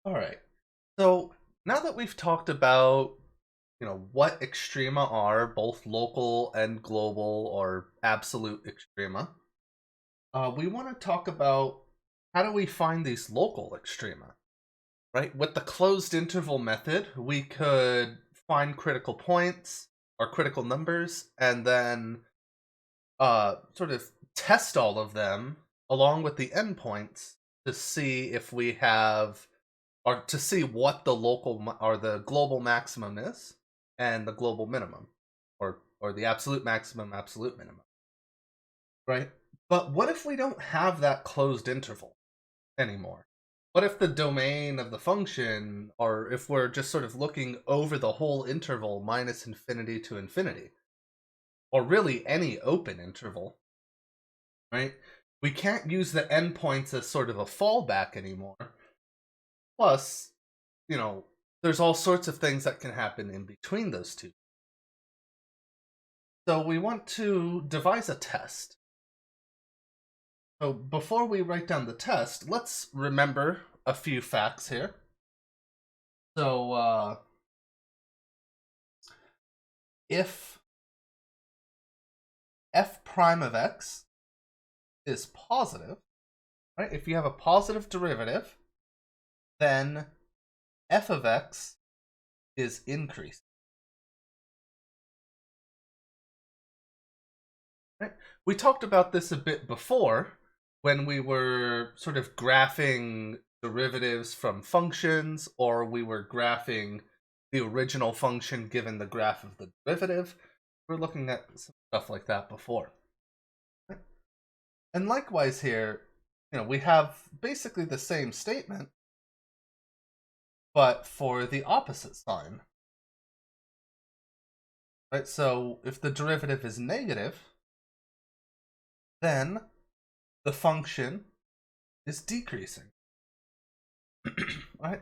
All right. So now that we've talked about, what extrema are, both local and global or absolute extrema, we want to talk about how do we find these local extrema, right? With the closed interval method, we could find critical points or critical numbers and then sort of test all of them along with the endpoints to see if we have or to see what the or the global maximum is and the global minimum or the absolute maximum absolute minimum, right? But what if we don't have that closed interval anymore? What if the domain of the function, or if we're just sort of looking over the whole interval minus infinity to infinity, or really any open interval, right? We can't use the endpoints as sort of a fallback anymore. Plus, you know, there's all sorts of things that can happen in between those two. So we want to devise a test. So before we write down the test, let's remember a few facts here. So if f prime of x is positive, right? If you have a positive derivative, then f of x is increasing. Right? We talked about this a bit before when we were sort of graphing derivatives from functions, or we were graphing the original function given the graph of the derivative. We're looking at some stuff like that before. And likewise here, we have basically the same statement, but for the opposite sign. Right? So if the derivative is negative, then the function is decreasing. Right?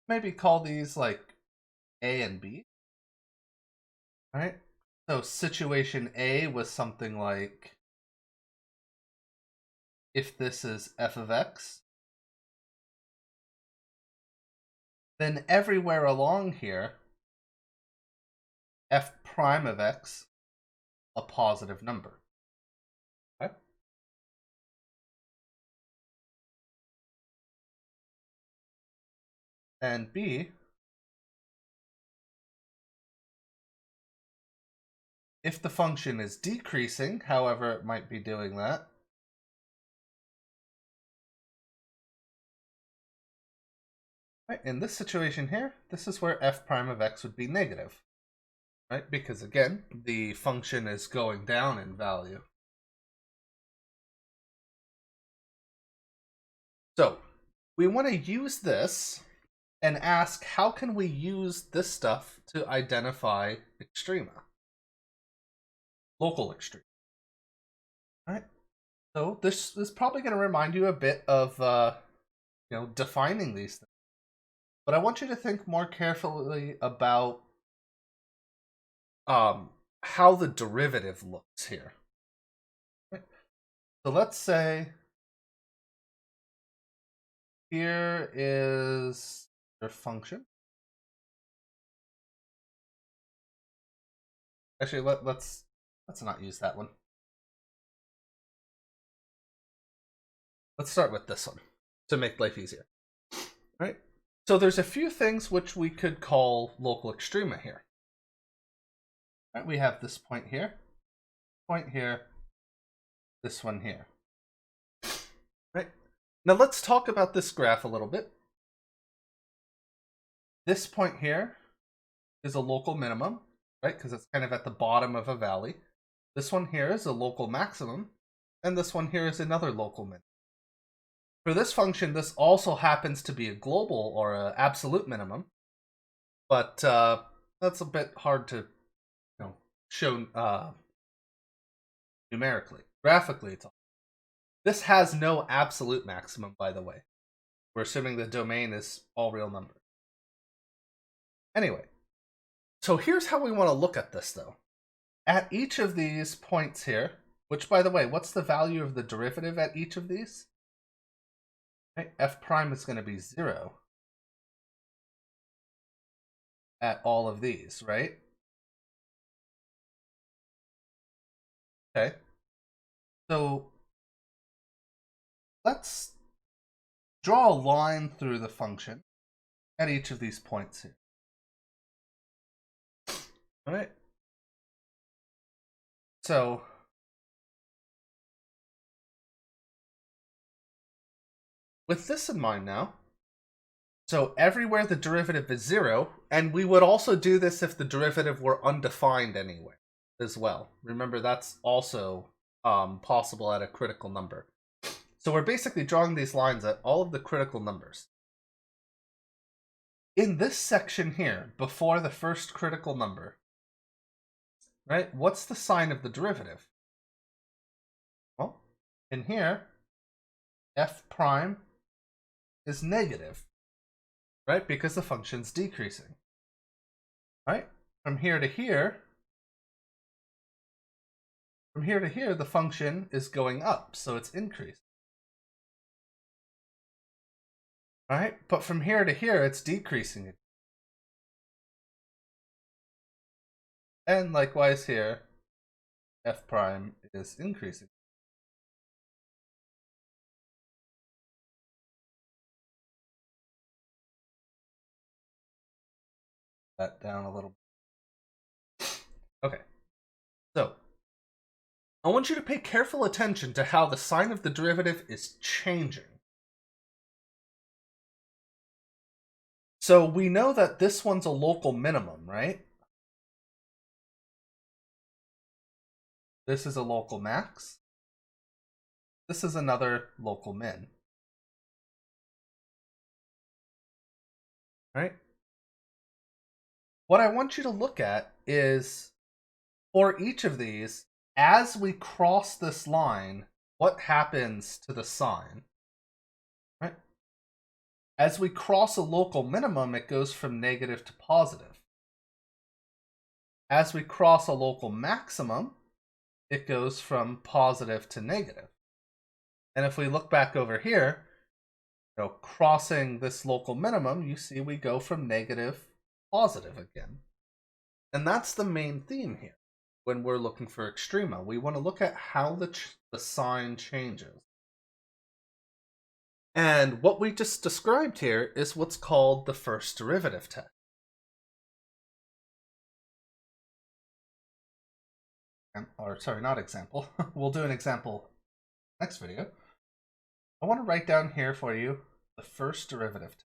Maybe call these like A and B. Right? So situation A was something like if this is f of x, then everywhere along here, f prime of x, a positive number. Okay? And B, if the function is decreasing, however it might be doing that, right, in this situation here, this is where f prime of x would be negative, right? Because again, the function is going down in value. So we want to use this and ask how can we use this stuff to identify extrema, local extreme. All right. So this is probably going to remind you a bit of defining these things. But I want you to think more carefully about how the derivative looks here. Right? So let's say here is your function. Actually, let's not use that one. Let's start with this one to make life easier. Right? So there's a few things which we could call local extrema here. Right? We have this point here, this one here. Right? Now let's talk about this graph a little bit. This point here is a local minimum, right? Because it's kind of at the bottom of a valley. This one here is a local maximum, and this one here is another local minimum. For this function, this also happens to be a global or an absolute minimum, but that's a bit hard to show numerically. Graphically, it's all. This has no absolute maximum, by the way. We're assuming the domain is all real numbers. Anyway, so here's how we want to look at this, though. At each of these points here, which, by the way, what's the value of the derivative at each of these? Right? F prime is going to be 0 at all of these, right? Okay. So let's draw a line through the function at each of these points here. All right. So with this in mind now, so everywhere the derivative is 0, and we would also do this if the derivative were undefined anyway as well. Remember, that's also possible at a critical number. So we're basically drawing these lines at all of the critical numbers. In this section here, before the first critical number, right, what's the sign of the derivative? Well, in here, f prime is negative, right, because the function's decreasing. Right? From here to here, the function is going up, so it's increasing. Right? But from here to here, it's decreasing. And likewise here, f prime is increasing. That down a little bit. Okay. So, I want you to pay careful attention to how the sign of the derivative is changing. So we know that this one's a local minimum, right? This is a local max. This is another local min. Right? What I want you to look at is, for each of these, as we cross this line, what happens to the sign? Right? As we cross a local minimum, it goes from negative to positive. As we cross a local maximum, it goes from positive to negative. And if we look back over here, crossing this local minimum, you see we go from negative to positive again. And that's the main theme here when we're looking for extrema. We want to look at how the sign changes. And what we just described here is what's called the first derivative test. Or sorry, not example. We'll do an example next video. I want to write down here for you the first derivative test.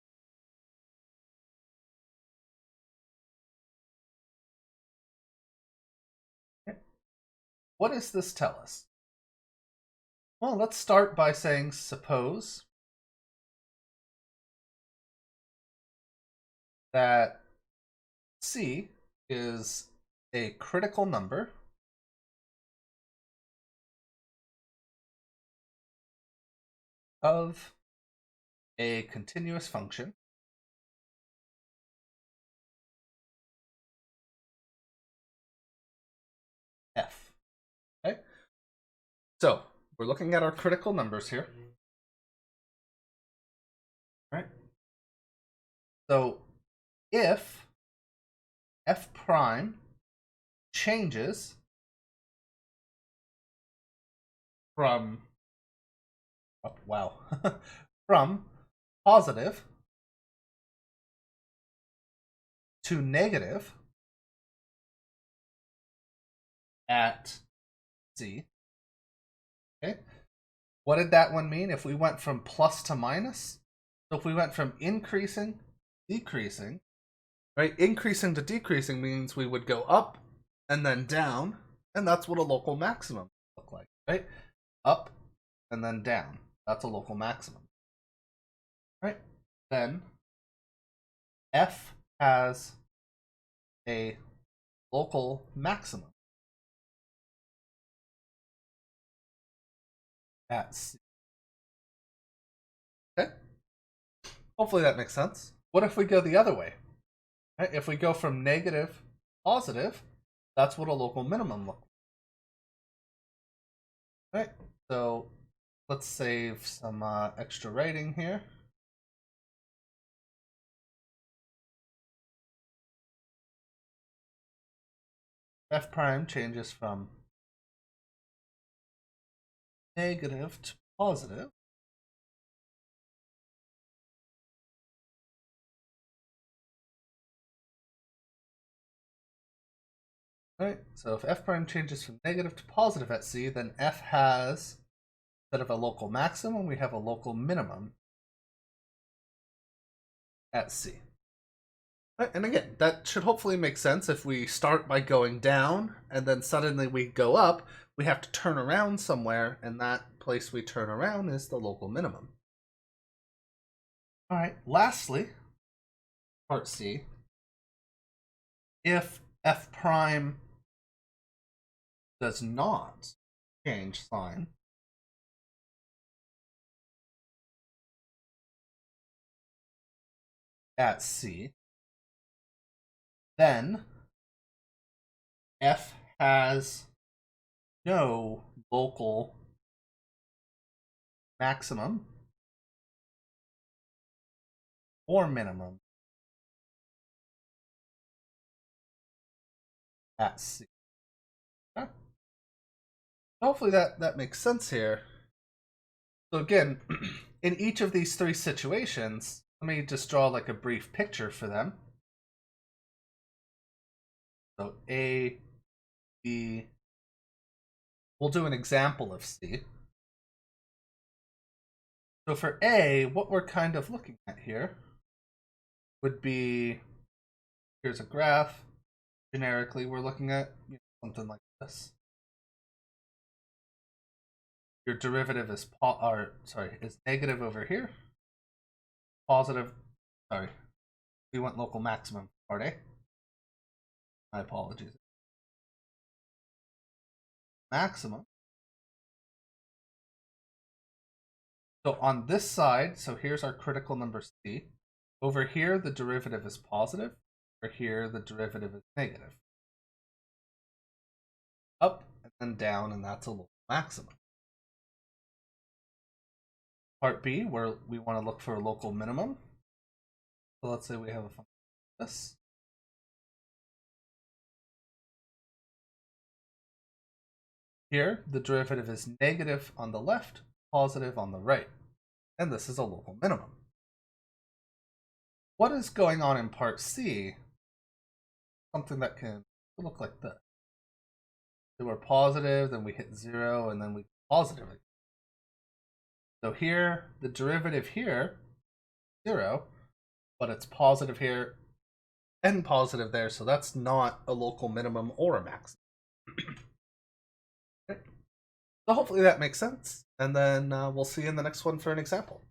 Okay. What does this tell us? Well, let's start by saying suppose that C is a critical number of a continuous function f. Okay? So, we're looking at our critical numbers here. Right? So, if f prime changes from from positive to negative at C. Okay. What did that one mean? If we went from plus to minus, so if we went from increasing, decreasing, right? Increasing to decreasing means we would go up and then down, and that's what a local maximum would look like, right? Up and then down. That's a local maximum. Right? Then f has a local maximum at C. Okay? Hopefully that makes sense. What if we go the other way? Right? If we go from negative to positive, that's what a local minimum looks like. Right? So let's save some extra writing here. F prime changes from negative to positive. Right, so if f prime changes from negative to positive at C, then f has, instead of a local maximum, we have a local minimum at C. Right, and again, that should hopefully make sense. If we start by going down and then suddenly we go up, we have to turn around somewhere, and that place we turn around is the local minimum. All right, lastly, part C, if f prime does not change sign, at C, then f has no local maximum or minimum at C. Okay. Hopefully that makes sense here. So again, in each of these three situations, let me just draw like a brief picture for them. So A, B, we'll do an example of C. So for A, what we're kind of looking at here would be, here's a graph. Generically, we're looking at something like this. Your derivative is is negative over here. Positive, sorry, we want local maximum part A. My apologies. Maximum. So on this side, so here's our critical number C. Over here, the derivative is positive. Over here, the derivative is negative. Up and then down, and that's a local maximum. Part B, where we want to look for a local minimum. So let's say we have a function like this. Here, the derivative is negative on the left, positive on the right. And this is a local minimum. What is going on in part C? Something that can look like this. So we're positive, then we hit 0, and then we positive again. So here, the derivative here, 0, but it's positive here and positive there, so that's not a local minimum or a maximum. Okay. So hopefully that makes sense, and then we'll see you in the next one for an example.